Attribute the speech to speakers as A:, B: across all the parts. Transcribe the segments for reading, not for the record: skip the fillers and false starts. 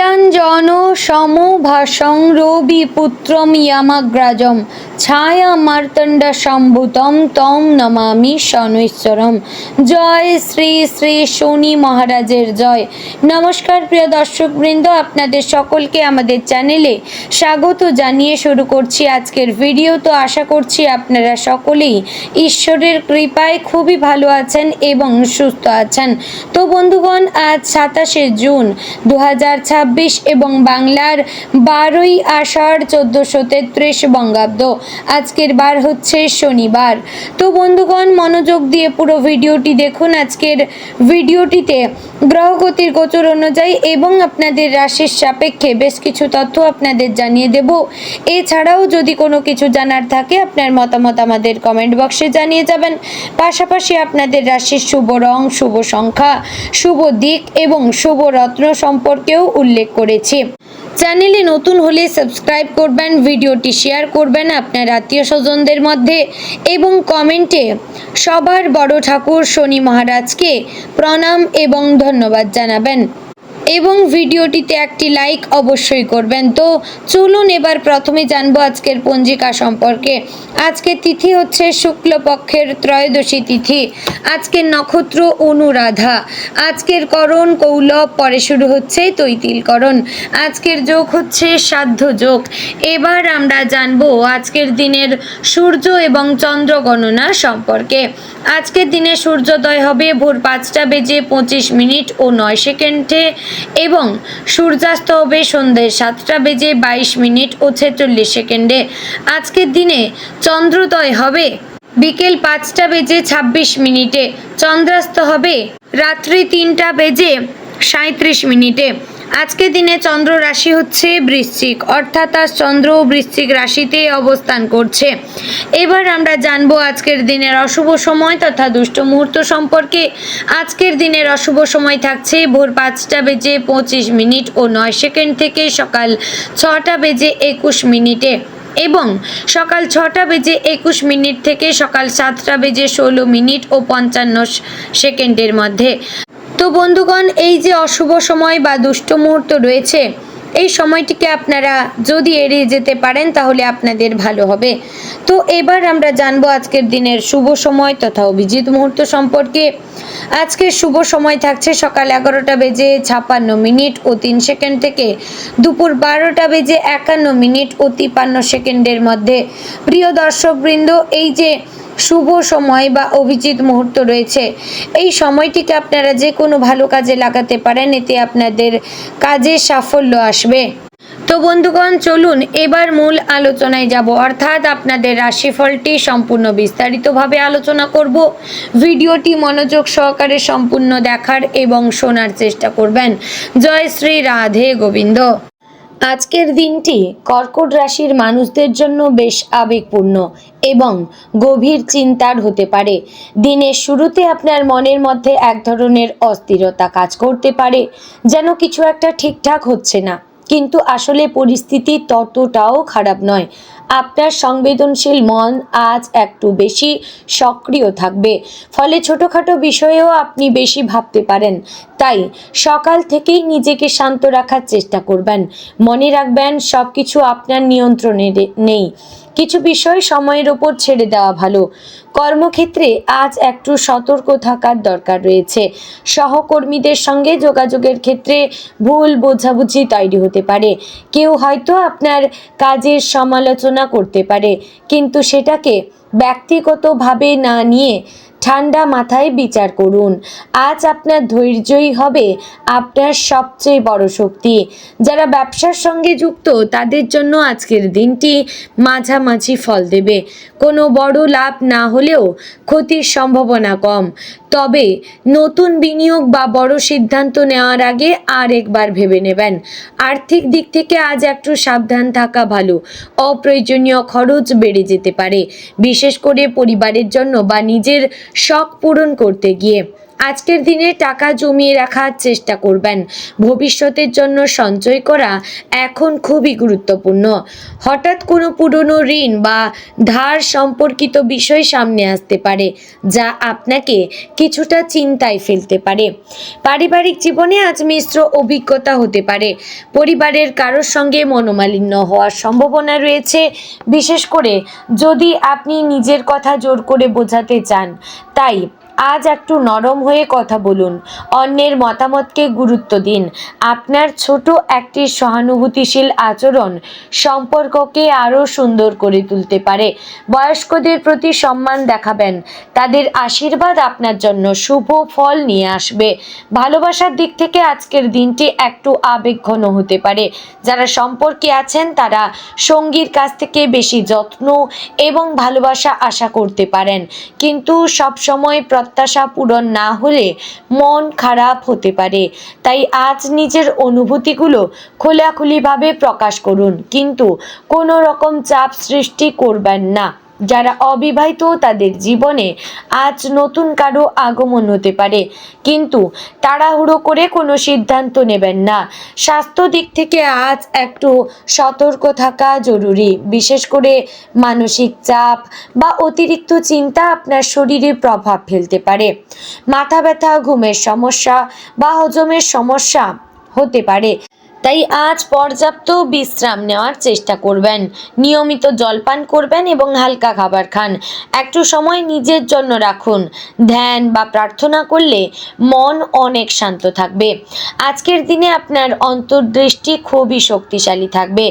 A: নীলাঞ্জন সমভাসং রবিপুত্রম ইয়ামাগ্রাজম ছায়া মার্তণ্ড সম্ভূতম তম নমামি শনৈশ্বরম। জয় শ্রী শ্রী শনি মহারাজের জয়। নমস্কার প্রিয় দর্শকবৃন্দ, আপনাদের সকলকে আমাদের চ্যানেলে স্বাগত জানিয়ে শুরু করছি আজকের ভিডিও। তো আশা করছি আপনারা সকলেই ঈশ্বরের কৃপায় খুবই ভালো আছেন এবং সুস্থ আছেন। তো বন্ধুগণ, আজ 27শে জুন 2026 এবং বাংলার 12ই আষাঢ় 1433 বঙ্গাব্দ। আজকের বার হচ্ছে শনিবার। তো বন্ধুগণ, মনোযোগ দিয়ে পুরো ভিডিওটি দেখুন। আজকের ভিডিওটিতে গ্রহগতির গোচর অনুযায়ী এবং আপনাদের রাশির সাপেক্ষে বেশ কিছু তথ্য আপনাদের জানিয়ে দেব। এছাড়াও যদি কোনো কিছু জানার থাকে আপনার মতামত আমাদের কমেন্ট বক্সে জানিয়ে যাবেন। পাশাপাশি আপনাদের রাশির শুভ রং, শুভ সংখ্যা, শুভ দিক এবং শুভ রত্ন সম্পর্কেও উল্লেখ করেছি। চ্যানেলে নতুন হলে সাবস্ক্রাইব করবেন, ভিডিওটি শেয়ার করবেন আপনার আত্মীয় স্বজনদের মধ্যে এবং কমেন্টে সবার বড় ঠাকুর শনি মহারাজকে প্রণাম এবং ধন্যবাদ জানাবেন এবং ভিডিওটিতে একটি লাইক অবশ্যই করবেন। তো চলুন এবার প্রথমে জানবো আজকের পঞ্জিকা সম্পর্কে। আজকের তিথি হচ্ছে শুক্লপক্ষের ত্রয়োদশী তিথি। আজকের নক্ষত্র অনুরাধা। আজকের করণ কৌলভ, পরে শুরু হচ্ছে তৈতিলকরণ। আজকের যোগ হচ্ছে সাধ্য যোগ। এবার আমরা জানবো আজকের দিনের সূর্য এবং চন্দ্র গণনা সম্পর্কে। আজকের দিনে সূর্যোদয় হবে ভোর 5টা বেজে 25 মিনিট ও 9 সেকেন্ডে এবং সূর্যাস্ত হবে সন্ধ্যে 7টা বেজে 22 মিনিট ও 46 সেকেন্ডে। আজকের দিনে চন্দ্রোদয় হবে বিকেল 5টা বেজে 26 মিনিটে। চন্দ্রাস্ত হবে রাত্রি 3টা বেজে 37 মিনিটে। আজকের দিনে চন্দ্র রাশি হচ্ছে বৃশ্চিক, অর্থাৎ আজ চন্দ্র বৃশ্চিক রাশিতে অবস্থান করছে। এবার আমরা জানবো আজকের দিনের অশুভ সময় তথা দুষ্ট মুহূর্ত সম্পর্কে। আজকের দিনের অশুভ সময় থাকছে ভোর 5টা বেজে 25 মিনিট ও 9 সেকেন্ড থেকে সকাল 6টা বেজে 21 মিনিটে এবং সকাল 6টা বেজে 21 মিনিট থেকে সকাল 7টা বেজে 16 মিনিট ও 55 সেকেন্ডের মধ্যে। তো বন্ধুগণ, এই যে অশুভ সময় বা দুষ্ট মুহূর্ত রয়েছে, এই সময়টিকে আপনারা যদি এড়িয়ে যেতে পারেন তাহলে আপনাদের ভালো হবে। তো এবার আমরা জানবো আজকের দিনের শুভ সময় তথা অভিজিৎ মুহূর্ত সম্পর্কে। আজকের শুভ সময় থাকছে সকাল 11টা বেজে 56 মিনিট ও 3 সেকেন্ড থেকে দুপুর 12টা বেজে 51 মিনিট ও 53 সেকেন্ডের মধ্যে। প্রিয় দর্শকবৃন্দ, এই যে শুভ সময় বা অভিজিৎ মুহূর্ত রয়েছে, এই সময়টিকে আপনারা যে কোনো ভালো কাজে লাগাতে পারেন, এতে আপনাদের কাজে সাফল্য আসবে। তো বন্ধুগণ, চলুন এবার মূল আলোচনায় যাব, অর্থাৎ আপনাদের রাশিফলটি সম্পূর্ণ বিস্তারিতভাবে আলোচনা করব। ভিডিওটি মনোযোগ সহকারে সম্পূর্ণ দেখার এবং শোনার চেষ্টা করবেন। জয় শ্রী রাধে গোবিন্দ। আজকের দিনটি কর্কট রাশির মানুষদের জন্য বেশ আবেগপূর্ণ এবং গভীর চিন্তার হতে পারে। দিনের শুরুতে আপনার মনের মধ্যে এক ধরনের অস্থিরতা কাজ করতে পারে, যেন কিছু একটা ঠিকঠাক হচ্ছে না, কিন্তু আসলে পরিস্থিতি ততটাও খারাপ নয়। আপনার সংবেদনশীল মন আজ একটু বেশি সক্রিয় থাকবে, ফলে ছোটোখাটো বিষয়েও আপনি বেশি ভাবতে পারেন। তাই সকাল থেকেই নিজেকে শান্ত রাখার চেষ্টা করবেন। মনে রাখবেন, সব কিছু আপনার নিয়ন্ত্রণে নেই, কিছু বিষয় সময়ের ওপর ছেড়ে দেওয়া ভালো। কর্মক্ষেত্রে আজ একটু সতর্ক থাকার দরকার রয়েছে। সহকর্মীদের সঙ্গে যোগাযোগের ক্ষেত্রে ভুল বোঝাবুঝি তৈরি হতে পারে। কেউ হয়তো আপনার কাজের সমালোচনা করতে পারে, কিন্তু সেটাকে ব্যক্তিগতভাবে না নিয়ে ঠান্ডা মাথায় বিচার করুন। আজ আপনার ধৈর্যই হবে আপনার সবচেয়ে বড় শক্তি। যারা ব্যবসার সঙ্গে যুক্ত তাদের জন্য আজকের দিনটি মাঝামাঝি ফল দেবে। কোনো বড় লাভ না হলেও ক্ষতির সম্ভাবনা কম। তবে নতুন বিনিয়োগ বা বড় সিদ্ধান্ত নেওয়ার আগে আর একবার ভেবে নেবেন। আর্থিক দিক থেকে আজ একটু সাবধান থাকা ভালো। অপ্রয়োজনীয় খরচ বেড়ে যেতে পারে, বিশেষ করে পরিবারের জন্য বা নিজের শখ পূরণ করতে গিয়ে। আজকের দিনে টাকা জমিয়ে রাখার চেষ্টা করবেন। ভবিষ্যতের জন্য সঞ্চয় করা এখন খুবই গুরুত্বপূর্ণ। হঠাৎ কোনো পুরনো ঋণ বা ধার সম্পর্কিত বিষয় সামনে আসতে পারে, যা আপনাকে কিছুটা চিন্তায় ফেলতে পারে। পারিবারিক জীবনে আজ মিশ্র অভিজ্ঞতা হতে পারে। পরিবারের কারোর সঙ্গে মনোমালিন্য হওয়ার সম্ভাবনা রয়েছে, বিশেষ করে যদি আপনি নিজের কথা জোর করে বোঝাতে চান। তাই আজ একটু নরম হয়ে কথা বলুন, অন্যের মতামতকে গুরুত্ব দিন। আপনার ছোট একটি সহানুভূতিশীল আচরণ সম্পর্ককে আরও সুন্দর করে তুলতে পারে। বয়স্কদের প্রতি সম্মান দেখাবেন, তাদের আশীর্বাদ আপনার জন্য শুভ ফল নিয়ে আসবে। ভালোবাসার দিক থেকে আজকের দিনটি একটু আবেগঘন হতে পারে। যারা সম্পর্কে আছেন তারা সঙ্গীর কাছ থেকে বেশি যত্ন এবং ভালোবাসা আশা করতে পারেন, কিন্তু সবসময় প্রত্যাশা পূরণ না হলে মন খারাপ হতে পারে। তাই আজ নিজের অনুভূতিগুলো খোলাখুলিভাবে প্রকাশ করুন, কিন্তু কোনো রকম চাপ সৃষ্টি করবেন না। যারা অবিবাহিত তাদের জীবনে আজ নতুন কারো আগমন হতে পারে, কিন্তু তাড়াহুড়ো করে কোনো সিদ্ধান্ত নেবেন না। স্বাস্থ্য দিক থেকে আজ একটু সতর্ক থাকা জরুরি, বিশেষ করে মানসিক চাপ বা অতিরিক্ত চিন্তা আপনার শরীরে প্রভাব ফেলতে পারে। মাথা ব্যথা, ঘুমের সমস্যা বা হজমের সমস্যা হতে পারে, তাই আজ পর্যাপ্ত বিশ্রাম নেওয়ার চেষ্টা করবেন। নিয়মিত জলপান করবেন এবং হালকা খাবার খান। একটু সময় নিজের জন্য রাখুন। ধ্যান বা প্রার্থনা করলে মন অনেক শান্ত থাকবে। আজকের দিনে আপনার অন্তর্দৃষ্টি খুবই শক্তিশালী থাকবে।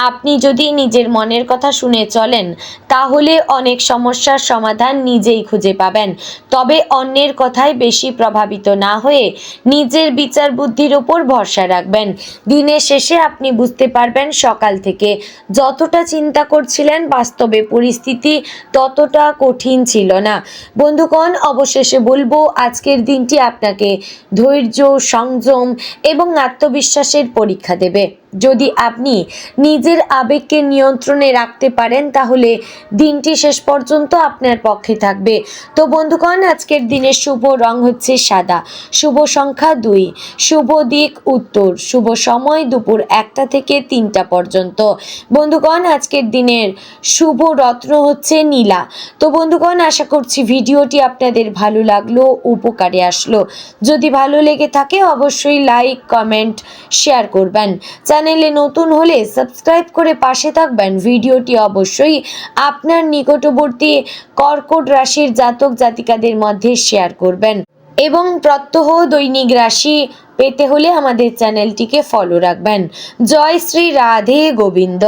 A: আপনি যদি নিজের মনের কথা শুনে চলেন, তাহলে অনেক সমস্যার সমাধান নিজেই খুঁজে পাবেন। তবে অন্যের কথায় বেশি প্রভাবিত না হয়ে নিজের বিচার বুদ্ধির উপর ভরসা রাখবেন। দিনের শেষে আপনি বুঝতে পারবেন সকাল থেকে যতটা চিন্তা করছিলেন, বাস্তবে পরিস্থিতি ততটা কঠিন ছিল না। বন্ধুগণ, অবশেষে বলবো আজকের দিনটি আপনাকে ধৈর্য, সংযম এবং আত্মবিশ্বাসের পরীক্ষা দেবে। যদি আপনি নিজের আবেগকে নিয়ন্ত্রণে রাখতে পারেন, তাহলে দিনটি শেষ পর্যন্ত আপনার পক্ষে থাকবে। তো বন্ধুগণ, আজকের দিনের শুভ রং হচ্ছে সাদা, শুভ সংখ্যা 2, শুভ দিক উত্তর, শুভ সময় দুপুর 1টা থেকে 3টা পর্যন্ত। বন্ধুগণ, আজকের দিনের শুভ রত্ন হচ্ছে নীলা। তো বন্ধুগণ, আশা করছি ভিডিওটি আপনাদের ভালো লাগলো, উপকারে আসলো। যদি ভালো লেগে থাকে অবশ্যই লাইক, কমেন্ট, শেয়ার করবেন। চ্যানেলে নতুন হলে সাবস্ক্রাইব করে পাশে থাকবেন। ভিডিওটি অবশ্যই আপনার নিকটবর্তী কর্কট রাশির জাতক জাতিকাদের মধ্যে শেয়ার করবেন এবং প্রত্যহ দৈনিক রাশি পেতে হলে আমাদের চ্যানেলটিকে ফলো রাখবেন। জয় শ্রী রাধে গোবিন্দ।